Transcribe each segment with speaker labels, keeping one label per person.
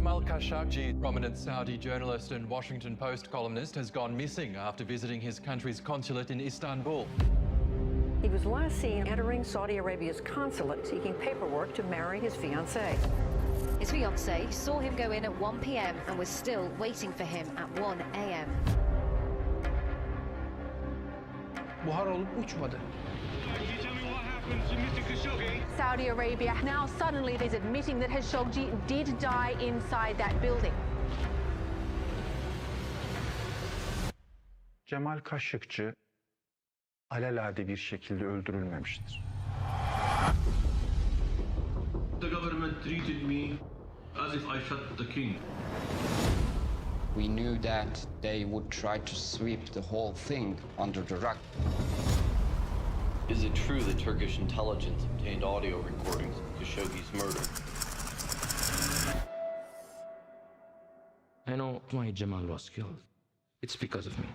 Speaker 1: Jamal Khashoggi, prominent Saudi journalist and Washington Post columnist, has gone missing after visiting his country's consulate in Istanbul.
Speaker 2: He was last seen entering Saudi Arabia's consulate seeking paperwork to marry his fiancée.
Speaker 3: His fiancée saw him go in at 1 p.m. and was still waiting for him at 1 a.m.
Speaker 4: Buhar olup uçmadı.
Speaker 5: Saudi Arabia now suddenly is admitting that Khashoggi did die inside that building.
Speaker 4: Jamal Khashoggi alelade bir şekilde öldürülmemiştir.
Speaker 6: The government treated me as if I shot the king.
Speaker 7: We knew that they would try to sweep the whole thing under the rug.
Speaker 8: Is it true that Turkish intelligence obtained audio recordings of Khashoggi's murder?
Speaker 9: I know why Jamal was killed. It's because of me.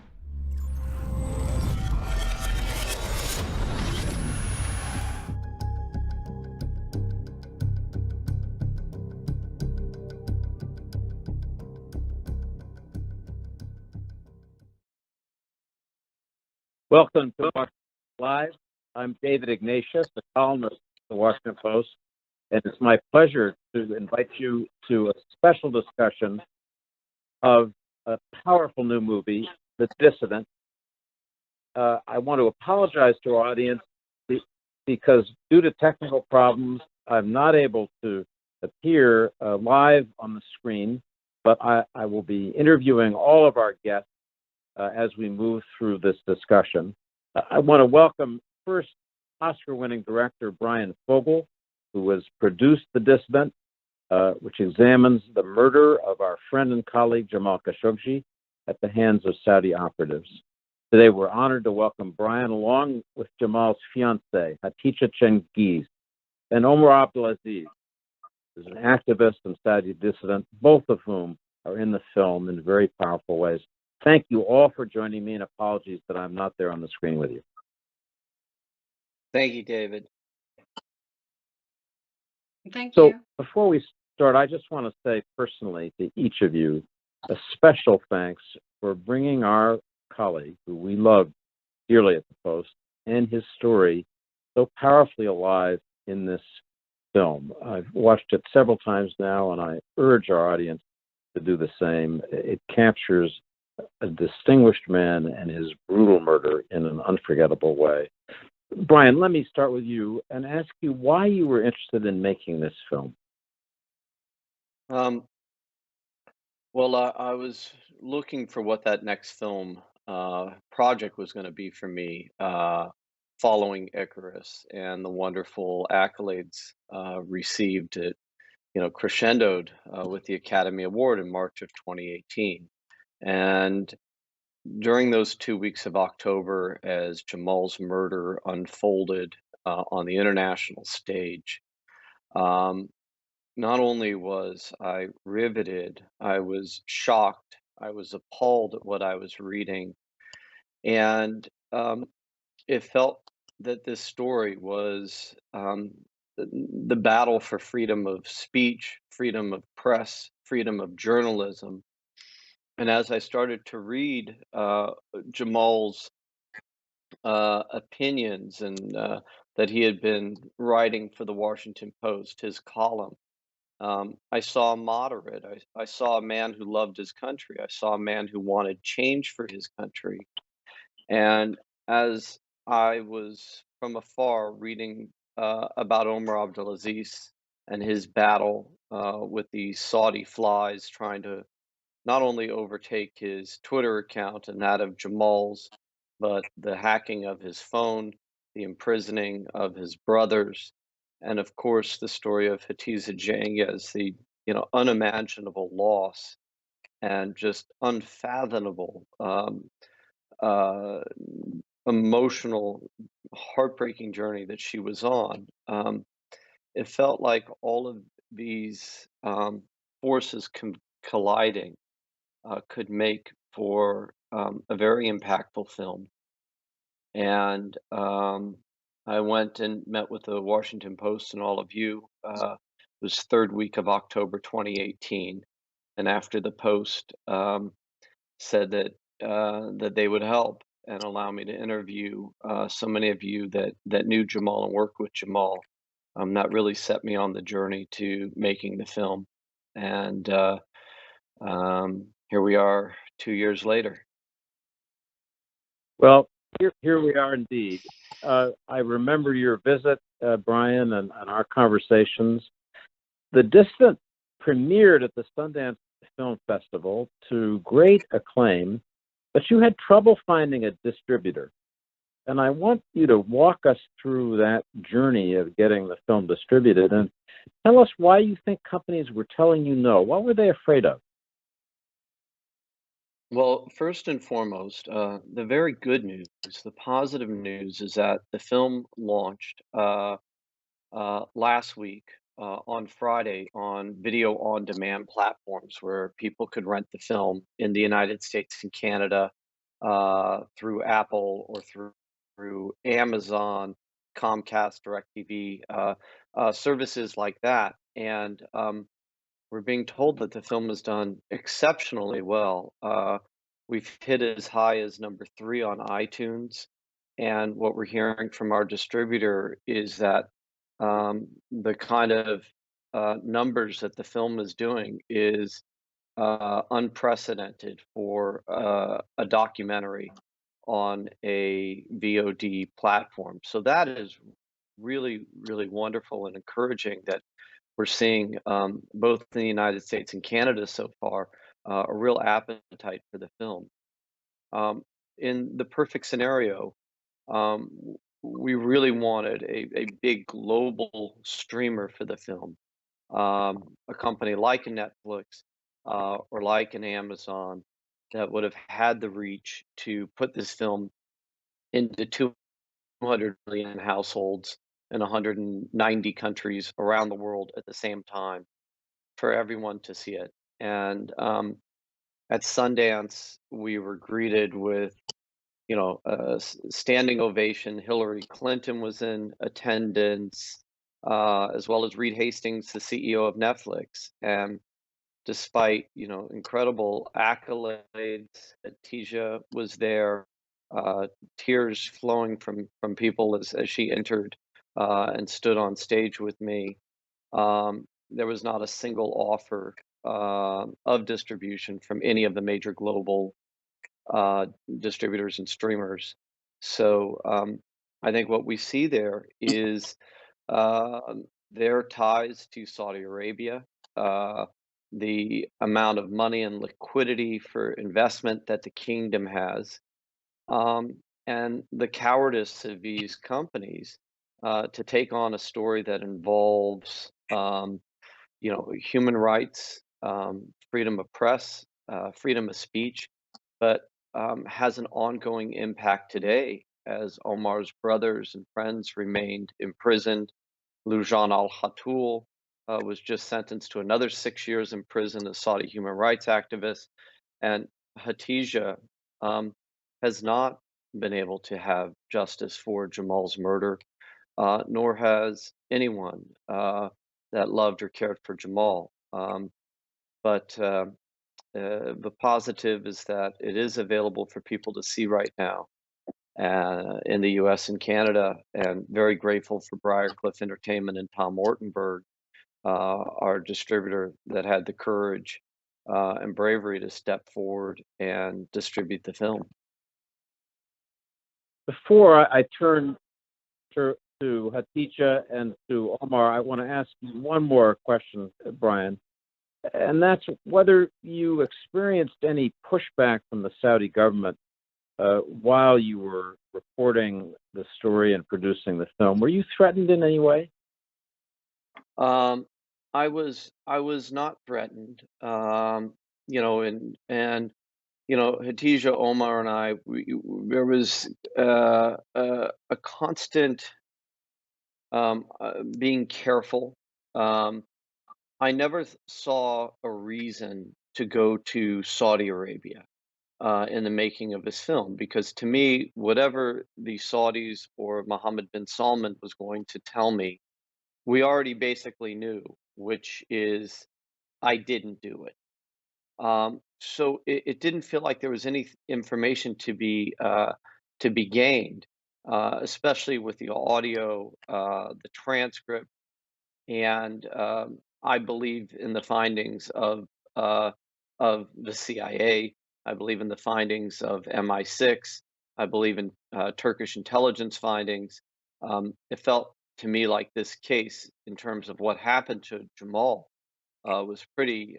Speaker 10: Welcome to Washington Live. I'm David Ignatius, the columnist of the Washington Post, and it's my pleasure to invite you to a special discussion of a powerful new movie, The Dissident. I want to apologize to our audience because due to technical problems, I'm not able to appear live on the screen, but I will be interviewing all of our guests as we move through this discussion. I want to welcome first Oscar-winning director Bryan Fogel, who has produced The Dissident, which examines the murder of our friend and colleague Jamal Khashoggi at the hands of Saudi operatives. Today, we're honored to welcome Bryan along with Jamal's fiancée, Hatice Cengiz, and Omar Abdulaziz, who's an activist and Saudi dissident, both of whom are in the film in very powerful ways. Thank you all for joining me, and apologies that I'm not there on the screen with you.
Speaker 8: Thank you, David.
Speaker 11: Thank
Speaker 10: So
Speaker 11: you.
Speaker 10: before we start, I just want to say personally to each of you a special thanks for bringing our colleague, who we love dearly at the Post, and his story so powerfully alive in this film. I've watched it several times now, and I urge our audience to do the same. It captures a distinguished man and his brutal murder in an unforgettable way. Bryan, let me start with you and ask you why you were interested in making this film.
Speaker 8: Well, I was looking for what that next film project was going to be for me, following Icarus and the wonderful accolades received. It, crescendoed with the Academy Award in March of 2018. And during those 2 weeks of October, as Jamal's murder unfolded on the international stage, not only was I riveted, I was shocked, I was appalled at what I was reading, and it felt that this story was the battle for freedom of speech, freedom of press, freedom of journalism. And as I started to read Jamal's opinions and that he had been writing for the Washington Post, his column, I saw a moderate. I saw a man who loved his country. I saw a man who wanted change for his country. And as I was from afar reading about Omar Abdulaziz and his battle with the Saudi flies trying to not only overtake his Twitter account and that of Jamal's, but the hacking of his phone, the imprisoning of his brothers, and of course the story of Hatice Cengiz, the unimaginable loss and just unfathomable emotional, heartbreaking journey that she was on. It felt like all of these forces colliding could make for a very impactful film. And I went and met with the Washington Post and all of you. It was third week of October 2018. and after the Post said that that they would help and allow me to interview so many of you that knew Jamal and worked with Jamal. That really set me on the journey to making the film, and here we are 2 years later.
Speaker 10: Well, here we are indeed. I remember your visit, Bryan, and our conversations. The Dissident premiered at the Sundance Film Festival to great acclaim, but you had trouble finding a distributor. And I want you to walk us through that journey of getting the film distributed and tell us why you think companies were telling you no. What were they afraid of?
Speaker 8: Well, first and foremost, the very good news, the positive news is that the film launched last week on Friday on video on demand platforms where people could rent the film in the United States and Canada through Apple or through Amazon, Comcast, DirecTV, services like that. And we're being told that the film has done exceptionally well. We've hit as high as number 3 on iTunes. And what we're hearing from our distributor is that the kind of numbers that the film is doing is unprecedented for a documentary on a VOD platform. So that is really, really wonderful and encouraging that we're seeing both in the United States and Canada so far a real appetite for the film. In the perfect scenario, um, we really wanted a big global streamer for the film, a company like a Netflix or like an Amazon that would have had the reach to put this film into 200 million households in 190 countries around the world at the same time for everyone to see it. And at Sundance, we were greeted with, a standing ovation. Hillary Clinton was in attendance, as well as Reed Hastings, the CEO of Netflix. And despite, incredible accolades, Hatice was there, tears flowing from people as she entered and stood on stage with me. There was not a single offer of distribution from any of the major global distributors and streamers. So I think what we see there is their ties to Saudi Arabia, the amount of money and liquidity for investment that the kingdom has, and the cowardice of these companies to take on a story that involves, human rights, freedom of press, freedom of speech, but has an ongoing impact today as Omar's brothers and friends remained imprisoned. Lujan al-Hatul was just sentenced to another 6 years in prison as Saudi human rights activist. And Hatice has not been able to have justice for Jamal's murder, nor has anyone that loved or cared for Jamal. But the positive is that it is available for people to see right now in the US and Canada, and very grateful for Briarcliff Entertainment and Tom Ortenberg, our distributor, that had the courage and bravery to step forward and distribute the film.
Speaker 10: Before I turn to Hatice and to Omar, I want to ask you one more question, Bryan, and that's whether you experienced any pushback from the Saudi government while you were reporting the story and producing the film. Were you threatened in any way?
Speaker 8: I was not threatened, Hatice, Omar, and I. There was a constant being careful. I never saw a reason to go to Saudi Arabia in the making of this film, because to me, whatever the Saudis or Mohammed bin Salman was going to tell me, we already basically knew, which is I didn't do it. So it didn't feel like there was any information to be gained, especially with the audio, the transcript, and I believe in the findings uh, of the CIA. I believe in the findings of MI6. I believe in Turkish intelligence findings. It felt to me like this case, in terms of what happened to Jamal, was pretty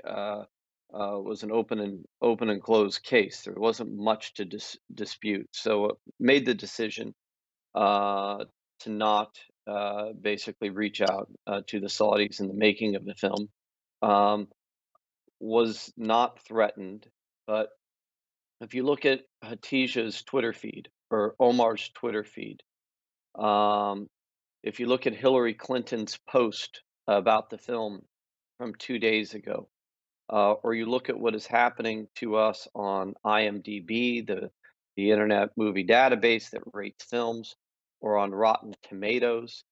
Speaker 8: was an open and closed case. There wasn't much to dispute. So made the decision to not basically reach out to the Saudis in the making of the film. Was not threatened, but if you look at Hatice's Twitter feed or Omar's Twitter feed, um, if you look at Hillary Clinton's post about the film from 2 days ago, or you look at what is happening to us on IMDb, the Internet Movie Database that rates films, or on Rotten Tomatoes,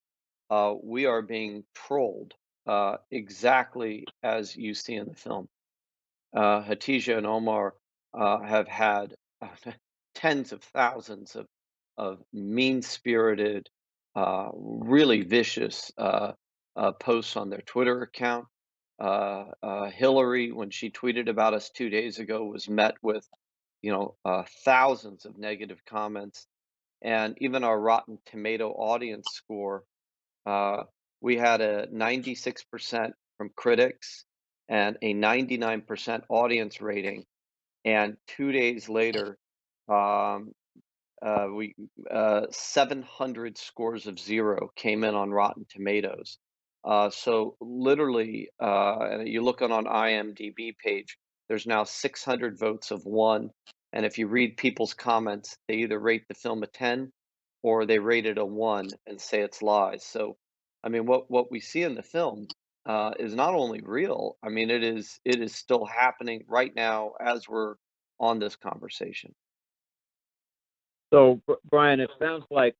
Speaker 8: we are being trolled exactly as you see in the film. Hatice and Omar have had tens of thousands of mean-spirited, really vicious posts on their Twitter account. Hillary, when she tweeted about us 2 days ago, was met with, thousands of negative comments, and even our Rotten Tomato audience score, uh, we had a 96% from critics and a 99% audience rating. And 2 days later, um, we 700 scores of 0 came in on Rotten Tomatoes. So literally, and you look on IMDb page, there's now 600 votes of 1. And if you read people's comments, they either rate the film a 10 or they rate it a 1 and say it's lies. So, I mean, what we see in the film is not only real. I mean, it is still happening right now as we're on this conversation.
Speaker 10: So, Brian, it sounds like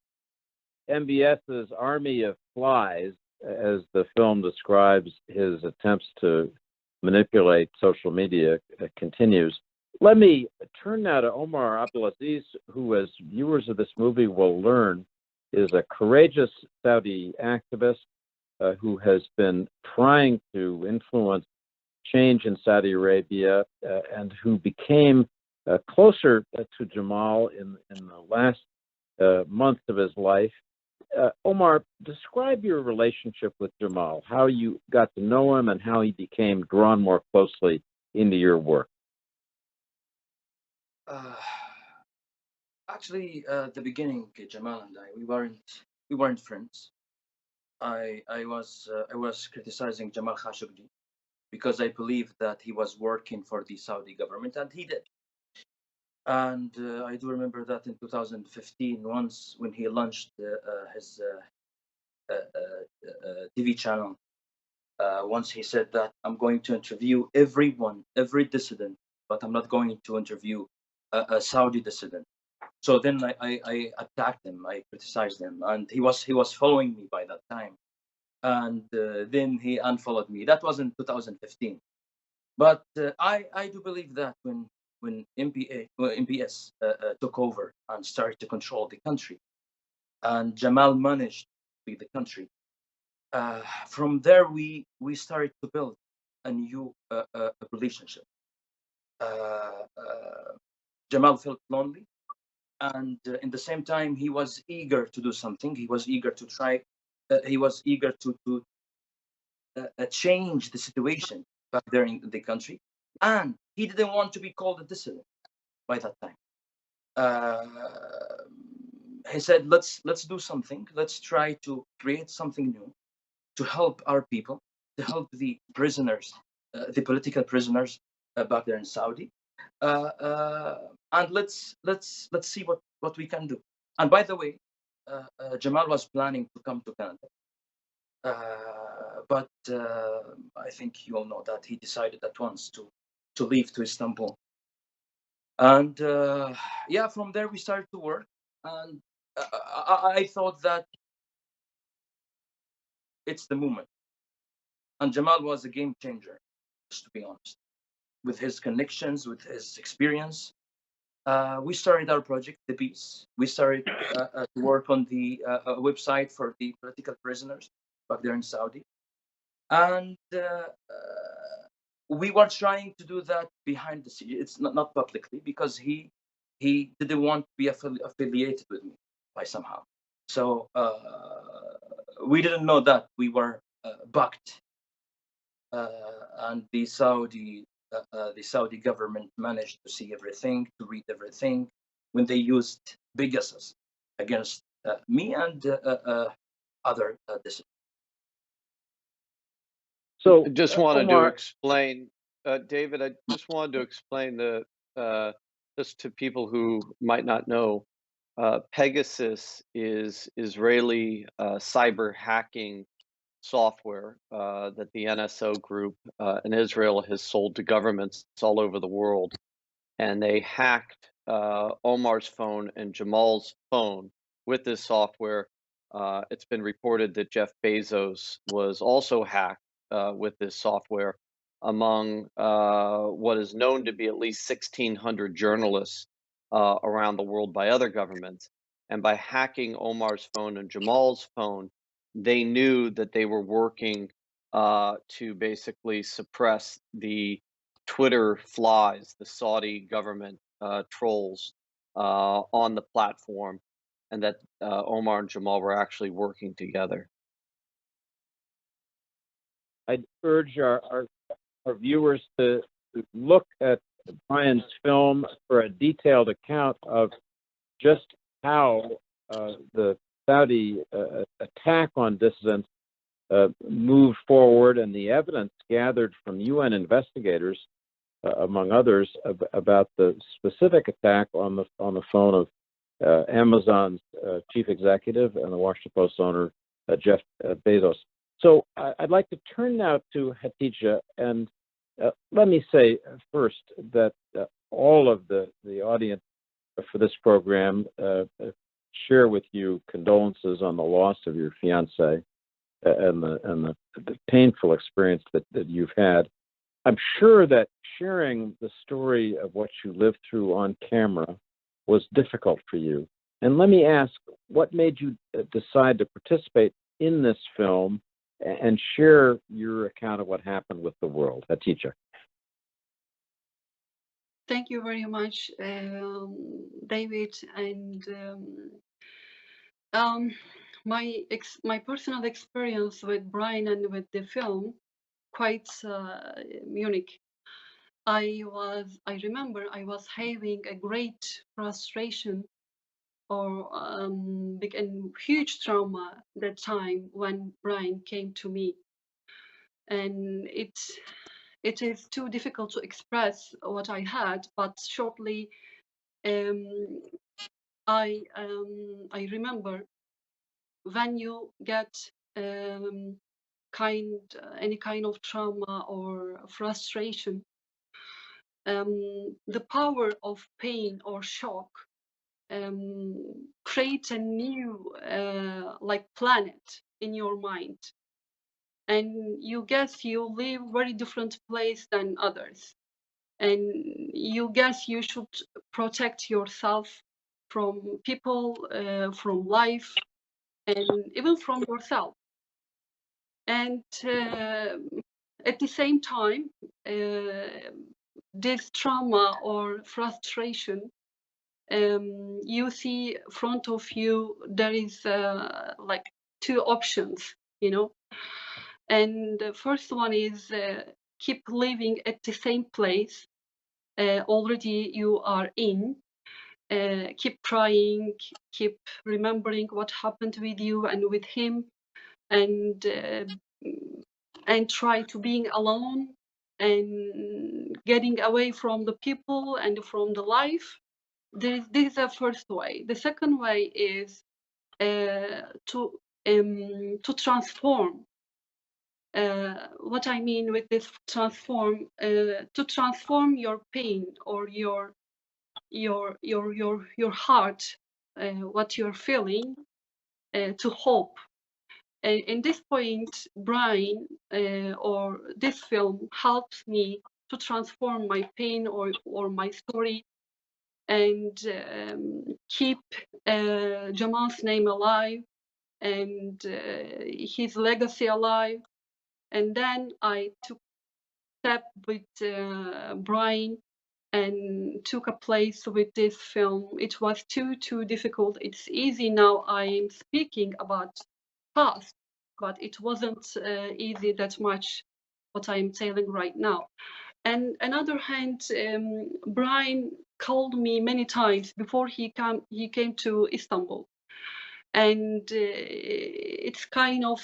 Speaker 10: MBS's army of flies, as the film describes his attempts to manipulate social media, continues. Let me turn now to Omar Abdulaziz, who, as viewers of this movie will learn, is a courageous Saudi activist who has been trying to influence change in Saudi Arabia and who became closer to Jamal in the last month of his life. Omar, describe your relationship with Jamal, how you got to know him and how he became drawn more closely into your work.
Speaker 11: Actually, at the beginning, Jamal and I, we weren't friends. I was criticizing Jamal Khashoggi because I believed that he was working for the Saudi government, and he did. And I do remember that in 2015, once when he launched his TV channel, once he said that I'm going to interview everyone, every dissident, but I'm not going to interview a Saudi dissident. So then I attacked him, I criticized him, and he was following me by that time. And then he unfollowed me. That was in 2015. But I do believe that when MBS took over and started to control the country, and Jamal managed to be the country, from there we started to build a new relationship. Jamal felt lonely, and in the same time he was eager to do something. He was eager to try. He was eager to change the situation back there in the country, and he didn't want to be called a dissident by that time. He said, let's do something. Let's try to create something new to help our people, to help the prisoners, the political prisoners back there in Saudi, and let's see what we can do. And by the way, Jamal was planning to come to Canada, but I think you all know that he decided at once to leave to Istanbul. And yeah, from there we started to work, and I thought that it's the moment. And Jamal was a game changer, just to be honest. with his connections, with his experience, we started our project, The Peace. We started to work on the website for the political prisoners back there in Saudi. And we were trying to do that behind the scenes. It's not publicly, because he didn't want to be affiliated with me by somehow. So we didn't know that we were backed, and the Saudi government managed to see everything, to read everything, when they used Pegasus against me and other dissidents.
Speaker 8: So just wanted
Speaker 10: Omar,
Speaker 8: to explain, David, I just wanted to explain just to people who might not know, Pegasus is Israeli cyber hacking software that the NSO group in Israel has sold to governments all over the world. And they hacked Omar's phone and Jamal's phone with this software. It's been reported that Jeff Bezos was also hacked with this software, among what is known to be at least 1,600 journalists around the world by other governments. And by hacking Omar's phone and Jamal's phone, they knew that they were working to basically suppress the Twitter flies, the Saudi government trolls on the platform, and that Omar and Jamal were actually working together.
Speaker 10: I'd urge our viewers to look at Bryan's film for a detailed account of just how the Saudi attack on dissidents moved forward, and the evidence gathered from UN investigators, among others, about the specific attack on the phone of Amazon's chief executive and the Washington Post owner, Jeff Bezos. So I'd like to turn now to Hatice, and let me say first that all of the audience for this program share with you condolences on the loss of your fiancee and the painful experience that you've had. I'm sure that sharing the story of what you lived through on camera was difficult for you. And let me ask, what made you decide to participate in this film and share your account of what happened with the world? Hatice.
Speaker 12: Thank you very much, David. And my personal experience with Bryan and with the film quite unique. I remember I was having a great frustration or big and huge trauma that time when Bryan came to me, and it is too difficult to express what I had, but shortly I remember when you get any kind of trauma or frustration, the power of pain or shock creates a new like planet in your mind, and you guess you live very different place than others, and you guess you should protect yourself from people, from life, and even from yourself. And at the same time, this trauma or frustration, you see in front of you there is like two options, you know. And the first one is keep living at the same place already you are in, keep trying, keep remembering what happened with you and with him, and try to being alone and getting away from the people and from the life. This is the first way. The second way is to transform. What I mean with this transform, to transform your pain or your heart, what you're feeling, to hope. And in this point, Bryan or this film helps me to transform my pain or my story and keep Jamal's name alive and his legacy alive. And then I took a step with Bryan and took a place with this film. It was too difficult. It's easy now. I'm speaking about past, but it wasn't easy that much what I'm telling right now. And another hand, Bryan called me many times before he came to Istanbul, and it's kind of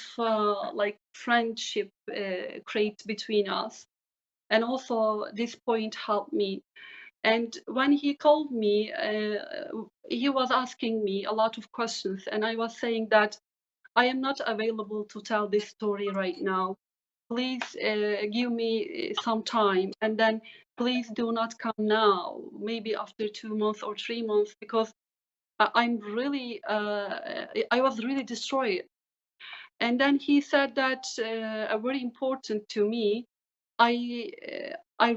Speaker 12: like friendship created between us. And also this point helped me. And when he called me, he was asking me a lot of questions, and I was saying that I am not available to tell this story right now. Please give me some time, and then please do not come now, maybe after 2 months or 3 months, because I'm really, I was really destroyed. And then he said that very important to me. I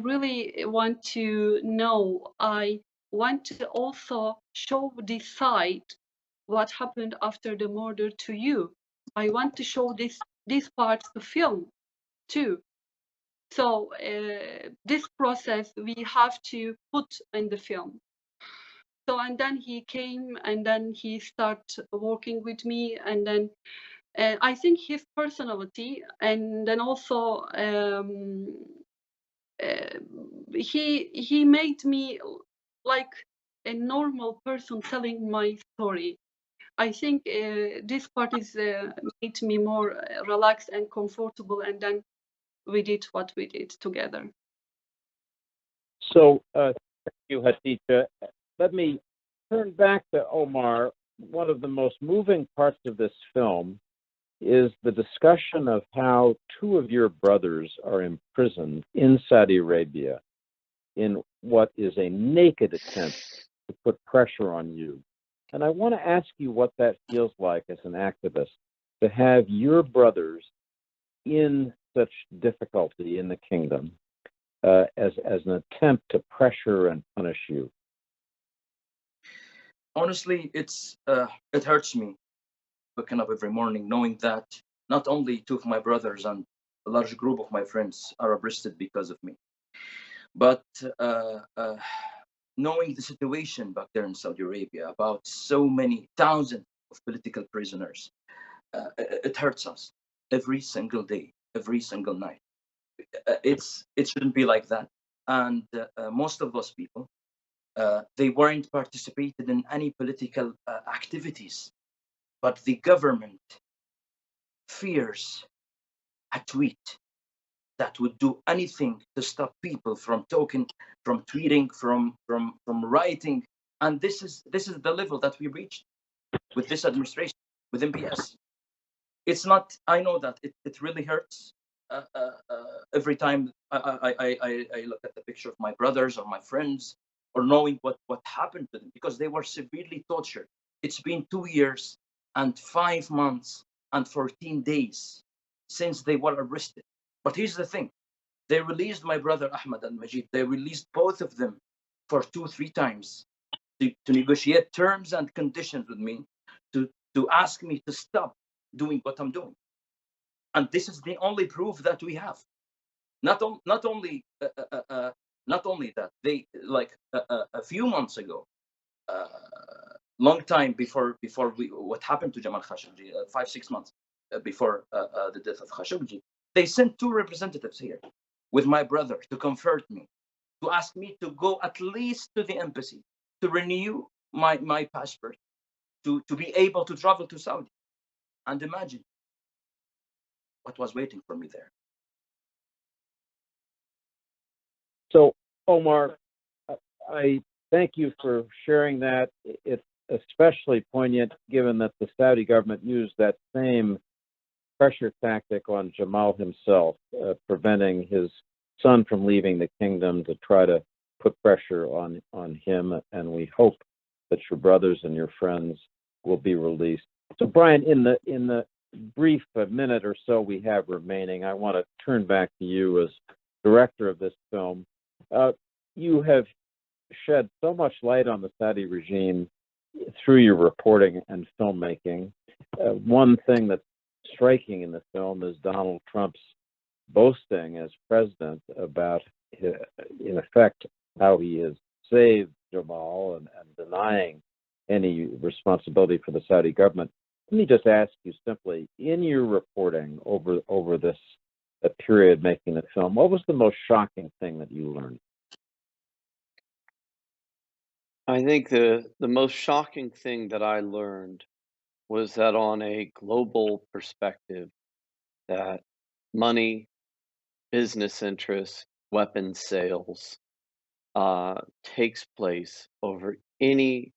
Speaker 12: really want to know. I want to also show this side, what happened after the murder to you. I want to show this part to film too. So this process we have to put in the film. So and then he came and then he started working with me, and then I think his personality, and then also he made me like a normal person telling my story. I think this part is made me more relaxed and comfortable, and then we did what we did together.
Speaker 10: So, thank you, Hatice. Let me turn back to Omar. One of the most moving parts of this film is the discussion of how two of your brothers are imprisoned in Saudi Arabia in what is a naked attempt to put pressure on you. And I want to ask you what that feels like as an activist, to have your brothers in such difficulty in the kingdom as an attempt to pressure and punish you.
Speaker 11: Honestly, it hurts me waking up every morning knowing that not only two of my brothers and a large group of my friends are arrested because of me, but knowing the situation back there in Saudi Arabia about so many thousands of political prisoners, it hurts us every single day, every single night. It shouldn't be like that. And most of those people, they weren't participated in any political activities, but the government fears a tweet that would do anything to stop people from talking, from tweeting, from writing. And this is the level that we reached with this administration, with MPS. It's not, I know that it really hurts every time I look at the picture of my brothers or my friends, or knowing what happened to them, because they were severely tortured. It's been 2 years and 5 months and 14 days since they were arrested. But here's the thing. They released my brother Ahmed and Majid. They released both of them for 2-3 times to negotiate terms and conditions with me, to ask me to stop doing what I'm doing. And this is the only proof that we have. Not only that, they, like a few months ago, long time before what happened to Jamal Khashoggi, 5-6 months before the death of Khashoggi, they sent 2 representatives here with my brother to comfort me, to ask me to go at least to the embassy to renew my passport, to be able to travel to Saudi. And imagine what was waiting for me there.
Speaker 10: So, Omar, I thank you for sharing that. It's especially poignant given that the Saudi government used that same pressure tactic on Jamal himself, preventing his son from leaving the kingdom to try to put pressure on him. And we hope that your brothers and your friends will be released. So, Bryan, in the brief minute or so we have remaining, I want to turn back to you as director of this film. You have shed so much light on the Saudi regime through your reporting and filmmaking. One thing that's striking in the film is Donald Trump's boasting as president about, in effect, how he has saved Jamal and denying any responsibility for the Saudi government. Let me just ask you simply, in your reporting over this period making the film, what was the most shocking thing that you learned?
Speaker 8: I think the most shocking thing that I learned was that on a global perspective, that money, business interests, weapons sales takes place over any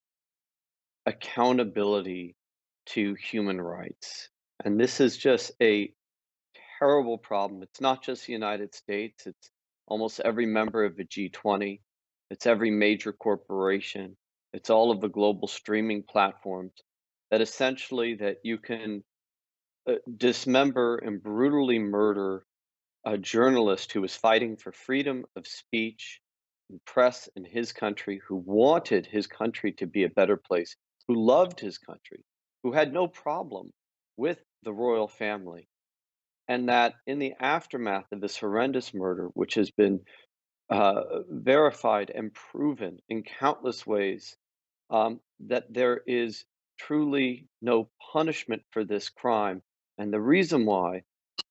Speaker 8: accountability to human rights. And this is just a terrible problem. It's not just the United States, it's almost every member of the G20, it's every major corporation, it's all of the global streaming platforms that essentially that you can dismember and brutally murder a journalist who was fighting for freedom of speech and press in his country, who wanted his country to be a better place, who loved his country, who had no problem with the royal family. And that in the aftermath of this horrendous murder, which has been verified and proven in countless ways, that there is truly no punishment for this crime. And the reason why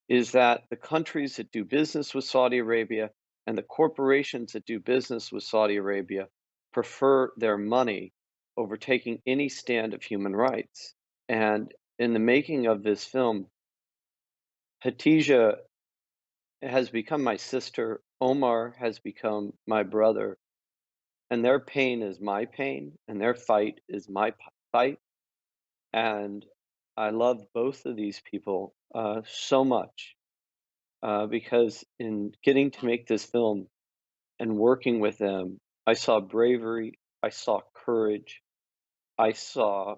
Speaker 8: is that the countries that do business with Saudi Arabia and the corporations that do business with Saudi Arabia prefer their money over taking any stand of human rights. And in the making of this film, Hatice has become my sister, Omar has become my brother, and their pain is my pain, and their fight is my fight. And I love both of these people so much because in getting to make this film and working with them, I saw bravery, I saw courage, I saw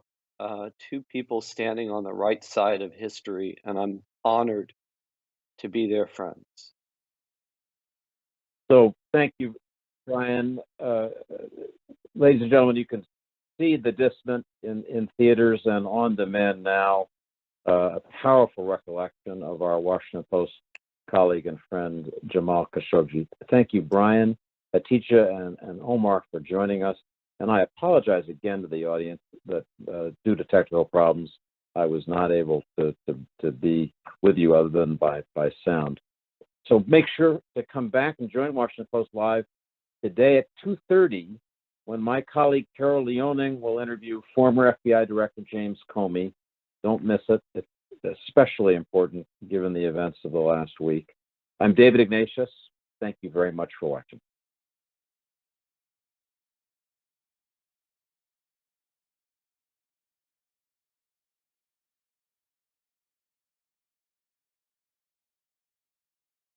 Speaker 8: two people standing on the right side of history, and I'm honored to be their friends.
Speaker 10: So thank you, Bryan. Ladies and gentlemen, you can see The Dissident in theaters and on demand now. A powerful recollection of our Washington Post colleague and friend, Jamal Khashoggi. Thank you, Bryan, Hatice, and Omar for joining us. And I apologize again to the audience that due to technical problems, I was not able to be with you other than by sound. So make sure to come back and join Washington Post Live today at 2:30 when my colleague Carol Leoning will interview former FBI Director James Comey. Don't miss it. It's especially important given the events of the last week. I'm David Ignatius. Thank you very much for watching.